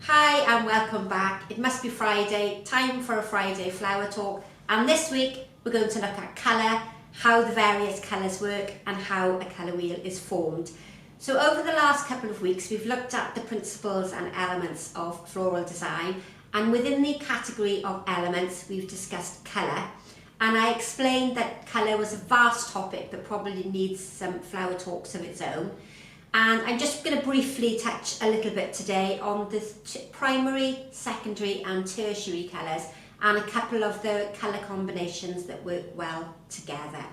Hi and welcome back. It must be Friday, time for a Friday flower talk, and this week we're going to look at colour, how the various colours work and how a colour wheel is formed. So over the last couple of weeks we've looked at the principles and elements of floral design, and within the category of elements we've discussed colour, and I explained that colour was a vast topic that probably needs some flower talks of its own. And I'm just going to briefly touch a little bit today on the primary, secondary and tertiary colours and a couple of the colour combinations that work well together.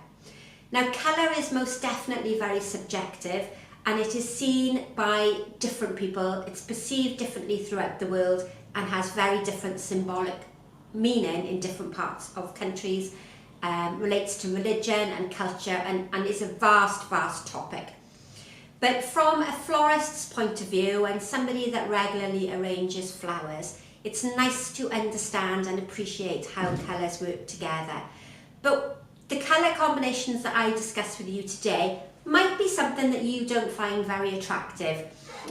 Now, colour is most definitely very subjective and it is seen by different people. It's perceived differently throughout the world and has very different symbolic meaning in different parts of countries, relates to religion and culture and is a vast topic. But from a florist's point of view and somebody that regularly arranges flowers, it's nice to understand and appreciate how colours work together. But the colour combinations that I discuss with you today might be something that you don't find very attractive.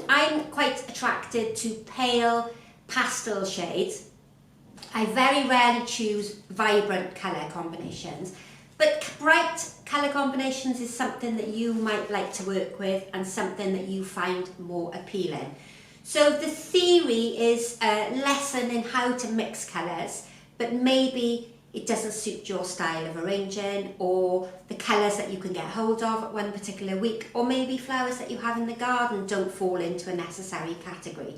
I'm quite attracted to pale pastel shades. I very rarely choose vibrant colour combinations. But bright colour combinations is something that you might like to work with and something that you find more appealing. So the theory is a lesson in how to mix colours, but maybe it doesn't suit your style of arranging or the colours that you can get hold of at one particular week, or maybe flowers that you have in the garden don't fall into a necessary category.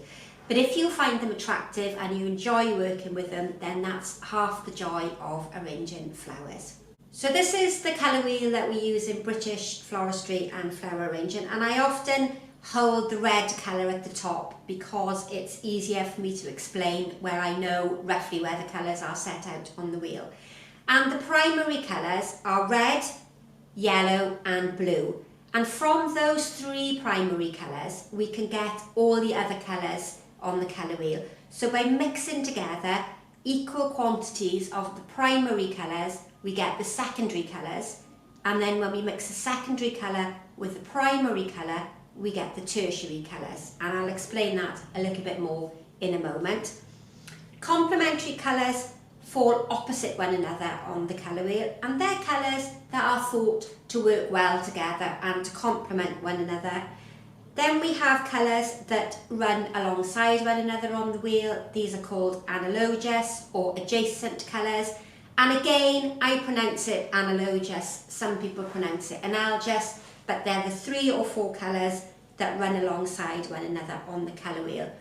But if you find them attractive and you enjoy working with them, then that's half the joy of arranging flowers. So this is the colour wheel that we use in British floristry and flower arranging, and I often hold the red colour at the top because it's easier for me to explain where I know roughly where the colours are set out on the wheel. And the primary colours are red, yellow and blue, and from those three primary colours we can get all the other colours on the colour wheel. So by mixing together equal quantities of the primary colours, we get the secondary colours, and then when we mix the secondary colour with the primary colour, we get the tertiary colours, and I'll explain that a little bit more in a moment. Complementary colours fall opposite one another on the colour wheel, and they're colours that are thought to work well together and to complement one another. Then we have colours that run alongside one another on the wheel. These are called analogous or adjacent colours. And again, I pronounce it analogous, some people pronounce it analogous, but they're the 3 or 4 colours that run alongside one another on the colour wheel.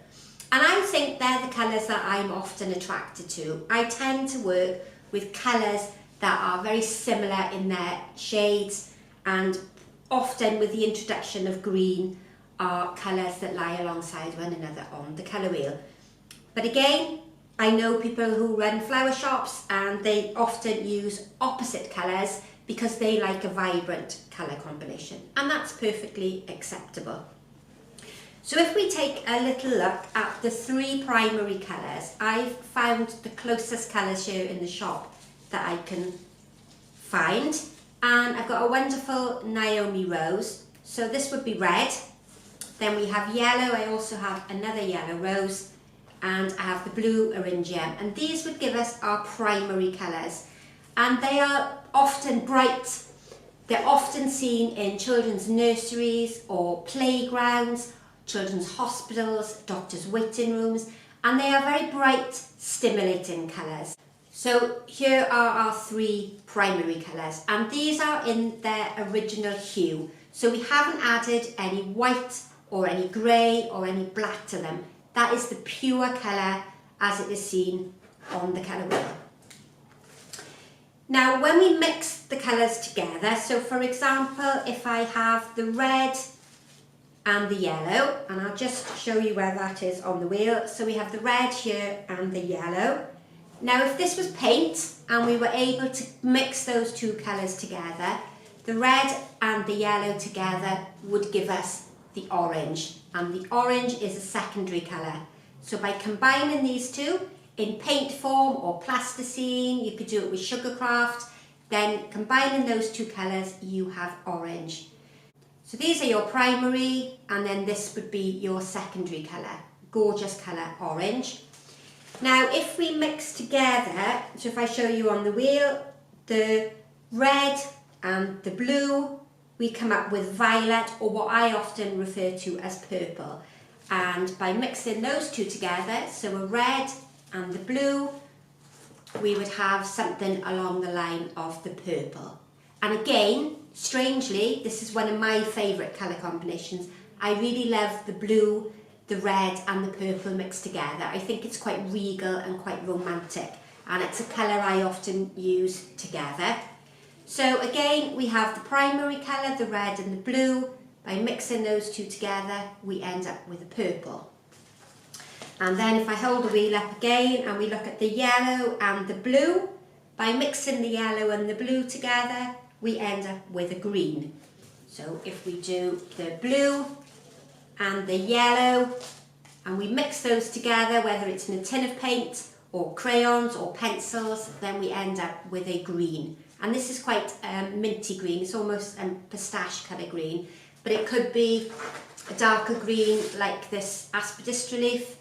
And I think they're the colours that I'm often attracted to. I tend to work with colours that are very similar in their shades, and often with the introduction of green are colours that lie alongside one another on the colour wheel. But again, I know people who run flower shops and they often use opposite colours because they like a vibrant colour combination, and that's perfectly acceptable. So if we take a little look at the 3 primary colours, I've found the closest colours here in the shop that I can find, and I've got a wonderful Naomi rose. So this would be red. Then we have yellow. I also have another yellow rose, and I have the blue eryngium, and these would give us our primary colours, and they are often bright. They're often seen in children's nurseries or playgrounds, children's hospitals, doctors' waiting rooms, and they are very bright, stimulating colours. So here are our 3 primary colours, and these are in their original hue, so we haven't added any white or any grey or any black to them. That is the pure colour as it is seen on the colour wheel. Now when we mix the colours together, so for example if I have the red and the yellow, and I'll just show you where that is on the wheel. So we have the red here and the yellow. Now if this was paint and we were able to mix those 2 colours together, the red and the yellow together would give us the orange, and the orange is a secondary colour. So by combining these 2 in paint form or plasticine, you could do it with sugarcraft, then combining those 2 colours you have orange. So these are your primary, and then this would be your secondary colour. gorgeous colour orange. Now if we mix together, so if I show you on the wheel, the red and the blue, we come up with violet, or what I often refer to as purple. And by mixing those two together, so a red and the blue, we would have something along the line of the purple. And again, strangely, this is one of my favourite colour combinations. I really love the blue, the red and the purple mixed together. I think it's quite regal and quite romantic, and it's a colour I often use together. So again, we have the primary colour, the red and the blue. By mixing those two together, we end up with a purple. And then if I hold the wheel up again and we look at the yellow and the blue, by mixing the yellow and the blue together, we end up with a green. So if we do the blue and the yellow and we mix those together, whether it's in a tin of paint or crayons or pencils, then we end up with a green. And this is quite minty green, it's almost a pistache colour green, but it could be a darker green like this aspidistra leaf.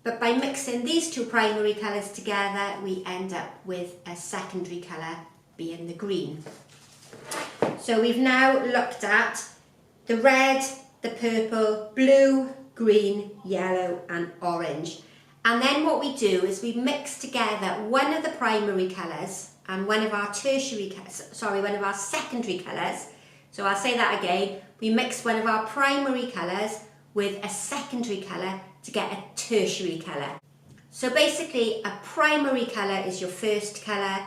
But by mixing these two primary colours together, we end up with a secondary colour being the green. So we've now looked at the red, the purple, blue, green, yellow and orange. And then what we do is we mix together one of the primary colours and one of our one of our secondary colours. So I'll say that again. We mix one of our primary colours with a secondary colour to get a tertiary colour. So basically a primary colour is your first colour.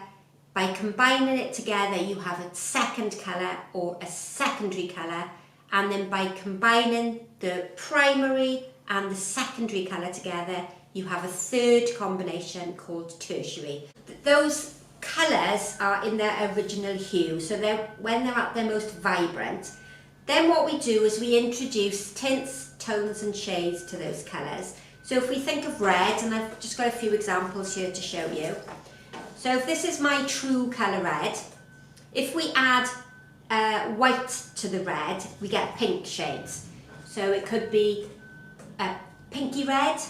By combining it together you have a second colour or a secondary colour, and then by combining the primary and the secondary colour together you have a third combination called tertiary. Those colours are in their original hue, so when they're at their most vibrant. Then what we do is we introduce tints, tones and shades to those colours. So if we think of red, and I've just got a few examples here to show you. So if this is my true colour red, if we add white to the red, we get pink shades. So it could be a pinky red,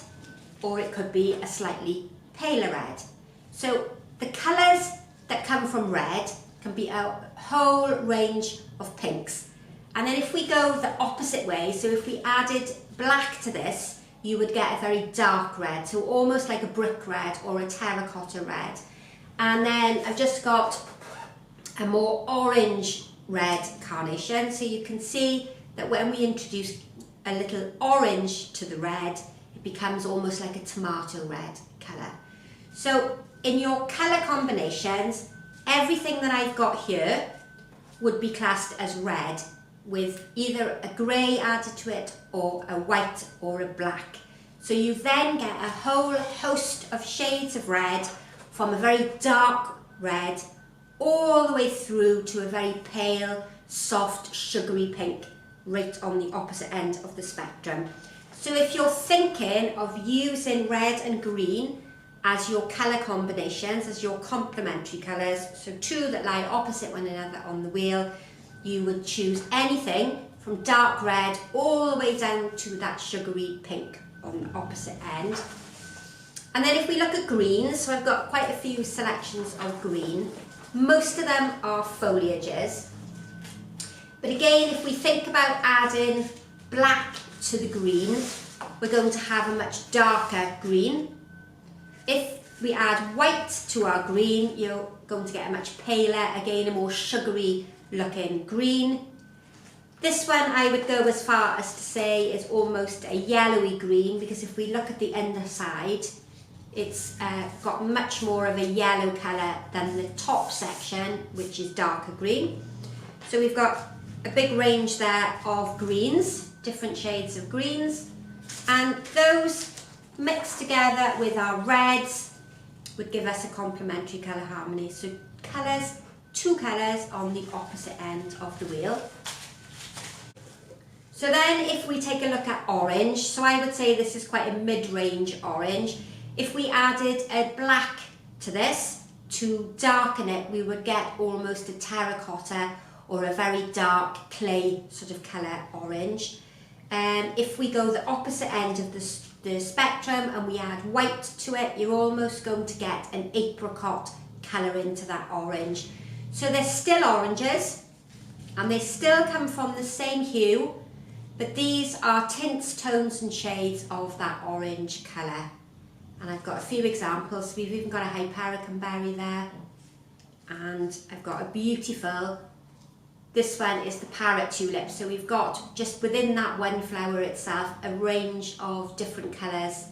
or it could be a slightly paler red. So the colours that come from red can be a whole range of pinks. And then if we go the opposite way, so if we added black to this, you would get a very dark red, so almost like a brick red or a terracotta red. And then I've just got a more orange red carnation, so you can see that when we introduce a little orange to the red, it becomes almost like a tomato red colour. So in your colour combinations, everything that I've got here would be classed as red, with either a grey added to it or a white or a black. So you then get a whole host of shades of red, from a very dark red all the way through to a very pale, soft, sugary pink, right on the opposite end of the spectrum. So if you're thinking of using red and green as your colour combinations, as your complementary colours, so two that lie opposite one another on the wheel, you would choose anything from dark red all the way down to that sugary pink on the opposite end. And then if we look at greens, so I've got quite a few selections of green. Most of them are foliages. But again, if we think about adding black to the green, we're going to have a much darker green. If we add white to our green, you're going to get a much paler, again a more sugary looking green. This one I would go as far as to say is almost a yellowy green, because if we look at the underside, it's got much more of a yellow colour than the top section, which is darker green. So we've got a big range there of greens, different shades of greens, and those mixed together with our reds would give us a complementary colour harmony. So colours, two colours on the opposite end of the wheel. So then if we take a look at orange, so I would say this is quite a mid-range orange. If we added a black to this to darken it, we would get almost a terracotta or a very dark clay sort of colour orange. If we go the opposite end of the spectrum and we add white to it, you're almost going to get an apricot colour into that orange. So they're still oranges and they still come from the same hue, but these are tints, tones and shades of that orange colour. And I've got a few examples. We've even got a Hypericum berry there, and I've got a beautiful, this one is the parrot tulip. So we've got, just within that one flower itself, a range of different colours,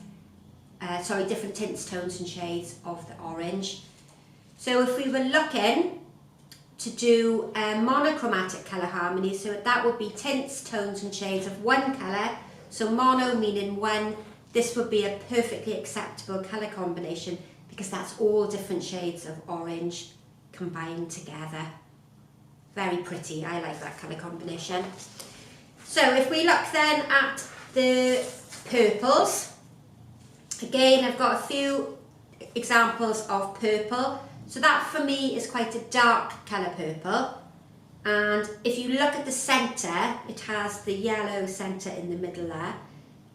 different tints, tones and shades of the orange. So if we were looking to do a monochromatic colour harmony, so that would be tints, tones and shades of one colour. So mono meaning one, this would be a perfectly acceptable colour combination because that's all different shades of orange combined together. Very pretty, I like that colour combination. So if we look then at the purples, again I've got a few examples of purple. So that for me is quite a dark colour purple, and if you look at the centre, it has the yellow centre in the middle there.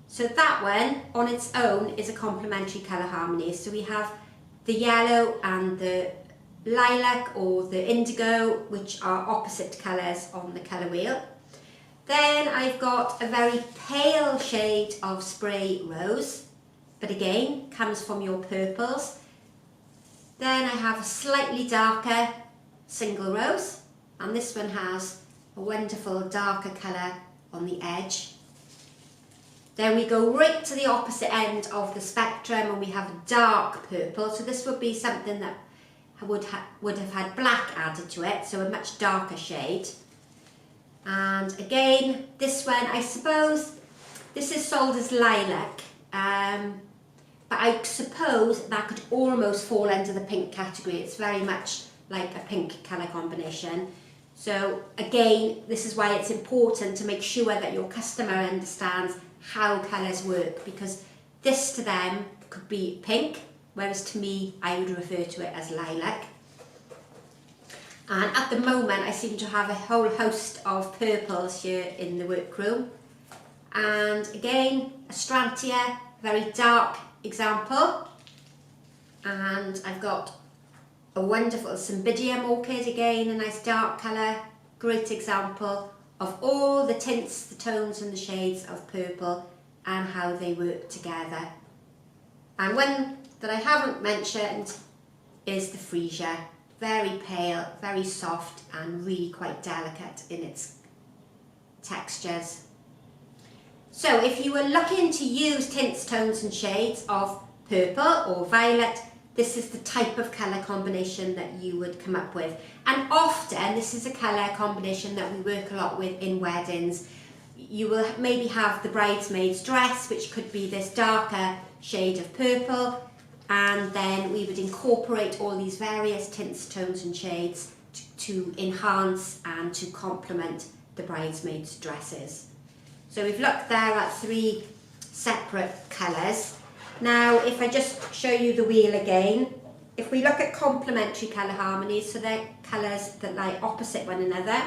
So that one on its own is a complementary colour harmony. So we have the yellow and the lilac or the indigo, which are opposite colours on the colour wheel. Then I've got a very pale shade of spray rose, but again comes from your purples. Then I have a slightly darker single rose, and this one has a wonderful darker colour on the edge. Then we go right to the opposite end of the spectrum and we have a dark purple. So this would be something that would have had black added to it, so a much darker shade. And again, this one, I suppose, this is sold as lilac. But I suppose that could almost fall under the pink category. It's very much like a pink colour combination. So again, this is why it's important to make sure that your customer understands how colours work, because this to them could be pink, whereas to me, I would refer to it as lilac. And at the moment, I seem to have a whole host of purples here in the workroom. And again, a Astrantia, very dark example, and I've got a wonderful Cymbidium orchid, again a nice dark colour, great example of all the tints, the tones and the shades of purple and how they work together. And one that I haven't mentioned is the freesia, very pale, very soft and really quite delicate in its textures. So if you were looking to use tints, tones and shades of purple or violet, this is the type of colour combination that you would come up with. And often this is a colour combination that we work a lot with in weddings. You will maybe have the bridesmaid's dress, which could be this darker shade of purple, and then we would incorporate all these various tints, tones and shades to enhance and to complement the bridesmaid's dresses. So we've looked there at 3 separate colours. Now if I just show you the wheel again, if we look at complementary colour harmonies, so they're colours that lie opposite one another,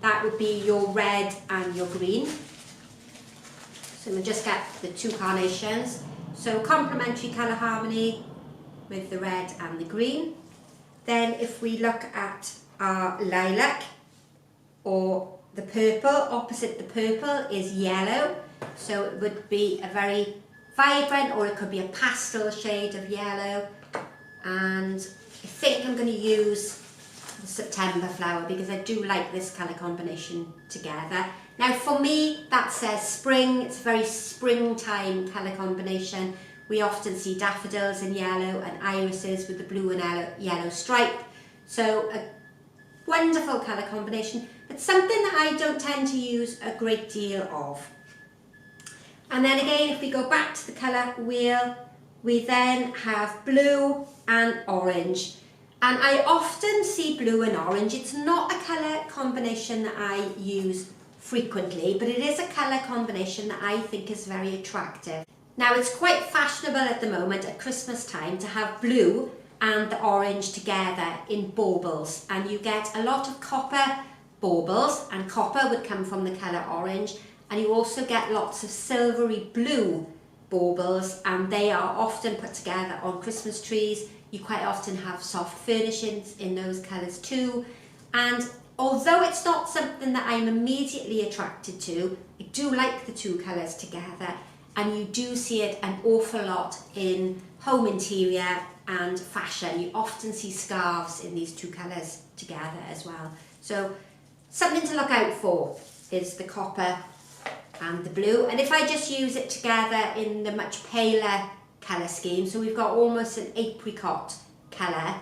that would be your red and your green. So we'll just get the 2 carnations. So complementary colour harmony with the red and the green. Then if we look at our lilac or the purple, opposite the purple is yellow, so it would be a very vibrant, or it could be a pastel shade of yellow. And I think I'm going to use the September flower because I do like this colour combination together. Now for me that says spring, it's a very springtime colour combination. We often see daffodils in yellow and irises with the blue and yellow stripe. So a wonderful colour combination, but something that I don't tend to use a great deal of. And then again, if we go back to the colour wheel, we then have blue and orange. And I often see blue and orange. It's not a colour combination that I use frequently, but it is a colour combination that I think is very attractive. Now it's quite fashionable at the moment at Christmas time to have blue and the orange together in baubles, and you get a lot of copper baubles, and copper would come from the colour orange, and you also get lots of silvery blue baubles, and they are often put together on Christmas trees. You quite often have soft furnishings in those colours too, and although it's not something that I'm immediately attracted to, I do like the two colours together, and you do see it an awful lot in home interior and fashion. You often see scarves in these two colours together as well. So something to look out for is the copper and the blue. And if I just use it together in the much paler colour scheme, so we've got almost an apricot colour.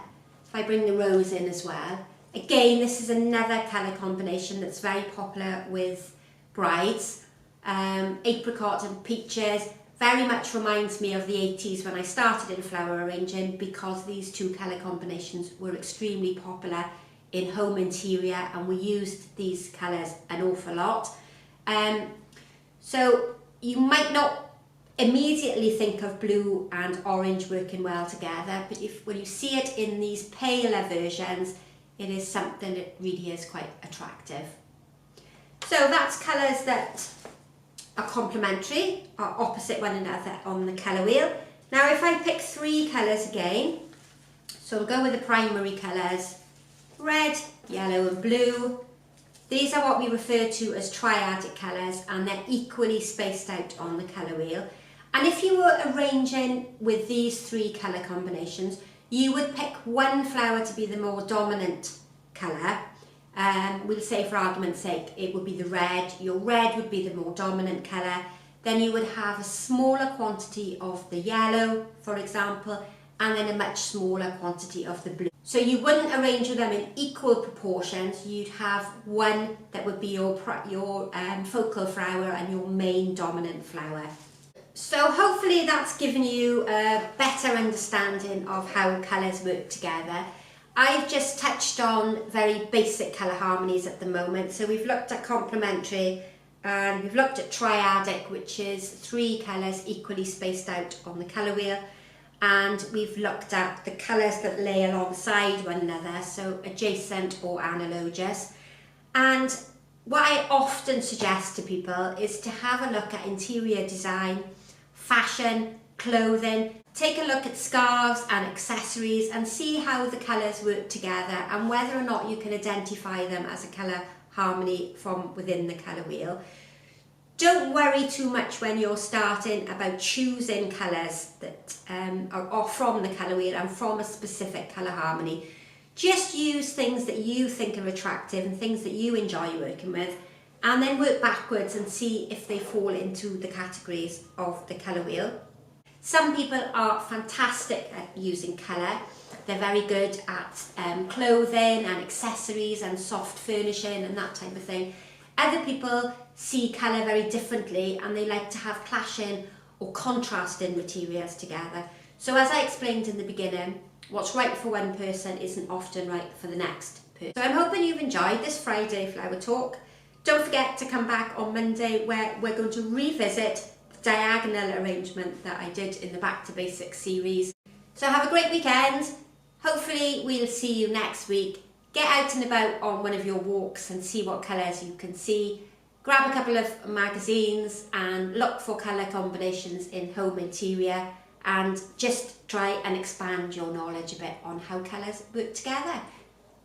If I bring the rose in as well, again, this is another colour combination that's very popular with brides. Apricot and peaches very much reminds me of the 80s when I started in flower arranging, because these two colour combinations were extremely popular in home interior, and we used these colours an awful lot. So you might not immediately think of blue and orange working well together, but when you see it in these paler versions, it is something that really is quite attractive. So that's colours that are complementary, are opposite one another on the colour wheel. Now if I pick three colours again, so we'll go with the primary colours, red, yellow and blue. These are what we refer to as triadic colours, and they're equally spaced out on the colour wheel. And if you were arranging with these three colour combinations, you would pick one flower to be the more dominant colour. We'll say for argument's sake it would be the red. Your red would be the more dominant colour. Then you would have a smaller quantity of the yellow, for example, and then a much smaller quantity of the blue. So you wouldn't arrange them in equal proportions. You'd have one that would be your focal flower and your main dominant flower. So hopefully that's given you a better understanding of how colours work together. I've just touched on very basic colour harmonies at the moment. So we've looked at complementary and we've looked at triadic, which is three colours equally spaced out on the colour wheel. And we've looked at the colours that lay alongside one another, so adjacent or analogous. And what I often suggest to people is to have a look at interior design, fashion, clothing. Take a look at scarves and accessories and see how the colours work together and whether or not you can identify them as a colour harmony from within the colour wheel. Don't worry too much when you're starting about choosing colours that are from the colour wheel and from a specific colour harmony. Just use things that you think are attractive and things that you enjoy working with, and then work backwards and see if they fall into the categories of the colour wheel. Some people are fantastic at using colour. They're very good at clothing and accessories and soft furnishing and that type of thing. Other people see colour very differently and they like to have clashing or contrasting materials together. So as I explained in the beginning, what's right for one person isn't often right for the next person. So I'm hoping you've enjoyed this Friday Flower Talk. Don't forget to come back on Monday where we're going to revisit the diagonal arrangement that I did in the Back to Basics series. So have a great weekend. Hopefully we'll see you next week. Get out and about on one of your walks and see what colours you can see. Grab a couple of magazines and look for colour combinations in home interior, and just try and expand your knowledge a bit on how colours work together.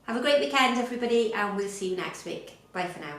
Have a great weekend everybody, and we'll see you next week. Bye for now.